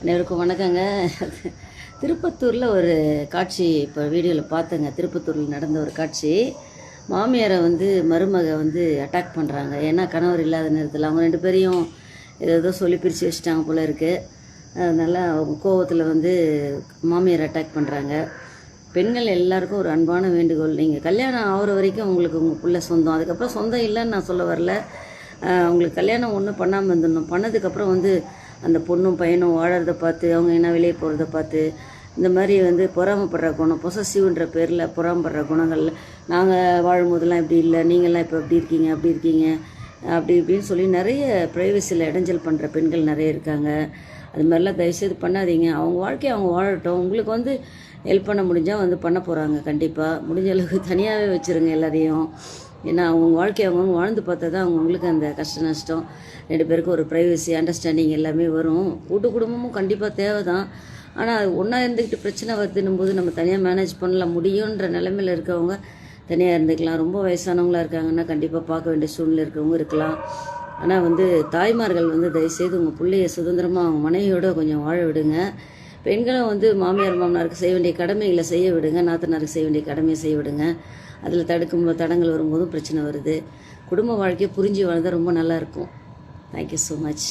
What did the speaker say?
அனைவருக்கும் வணக்கங்க. திருப்பத்தூரில் ஒரு காட்சி இப்போ வீடியோவில் பார்த்தேங்க. திருப்பத்தூரில் நடந்த ஒரு காட்சி. மாமியாரை மருமக அட்டாக் பண்ணுறாங்க. ஏன்னா கணவர் இல்லாத நேரத்தில் அவங்க ரெண்டு பேரையும் ஏதோ சொல்லி பிரித்து வச்சுட்டாங்க போல இருக்குது. அதனால் அவங்க கோவத்தில் மாமியார் அட்டாக் பண்ணுறாங்க. பெண்கள் எல்லாருக்கும் ஒரு அன்பான வேண்டுகோள், நீங்கள் கல்யாணம் ஆகிற வரைக்கும் உங்களுக்கு உங்கள் பிள்ளை சொந்தம். அதுக்கப்புறம் சொந்தம் இல்லைன்னு நான் சொல்ல வரல. அவங்களுக்கு கல்யாணம் ஒன்றும் பண்ணாமல் இருந்துடணும். பண்ணதுக்கப்புறம் அந்த பொண்ணும் பையனும் வாழறதை பார்த்து அவங்க என்ன வெளியே போகிறத பார்த்து இந்த மாதிரி பொறாமப்படுற குணம், பொசசிவ்ன்ற பேரில் பொறாமப்படுற குணங்கள், நாங்கள் வாழும்போதெல்லாம் இப்படி இல்லை, நீங்கள்லாம் இப்போ இப்படி இருக்கீங்க அப்படி இருக்கீங்க அப்படி இப்படின்னு சொல்லி நிறைய ப்ரைவசியில் இடைஞ்சல் பண்ணுற பெண்கள் நிறைய இருக்காங்க. அது மாதிரிலாம் தயவுசெய்து பண்ணாதீங்க. அவங்க வாழ்க்கையை அவங்க வாழட்டும். உங்களுக்கு ஹெல்ப் பண்ண முடிஞ்சால் பண்ண போகிறாங்க. கண்டிப்பாக முடிஞ்ச அளவுக்கு தனியாகவே வச்சுருங்க எல்லாரையும். ஏன்னா அவங்க வாழ்க்கையை அவங்கவுங்க வாழ்ந்து பார்த்தா தான் அவங்களுக்கு அந்த கஷ்ட நஷ்டம் ரெண்டு பேருக்கும் ஒரு ப்ரைவசி அண்டர்ஸ்டாண்டிங் எல்லாமே வரும். கூட்டு குடும்பமும் கண்டிப்பாக தேவை தான். ஆனால் அது ஒன்றா இருந்துக்கிட்டு பிரச்சனை வருதுன்னும் போது நம்ம தனியாக மேனேஜ் பண்ணல முடியுன்ற நிலைமையில் இருக்கவங்க தனியாக இருந்துக்கலாம். ரொம்ப வயசானவங்களாக இருக்காங்கன்னா கண்டிப்பாக பார்க்க வேண்டிய சூழ்நிலை இருக்கவங்க இருக்கலாம். ஆனால் தாய்மார்கள் தயவுசெய்து உங்கள் பிள்ளைய சுதந்திரமாக அவங்க மனைவியோடு கொஞ்சம் வாழ விடுங்க. பெண்களும் மாமியார் மாமனாருக்கு செய்ய வேண்டிய கடமைகளை செய்ய விடுங்க. நாத்தனாருக்கு செய்ய வேண்டிய கடமையை செய்ய விடுங்க. அதில் தடங்கள் வரும்போதும் பிரச்சனை வருது. குடும்ப வாழ்க்கையை புரிஞ்சு வாழ்ந்தால் ரொம்ப நல்லாயிருக்கும். Thank you so much.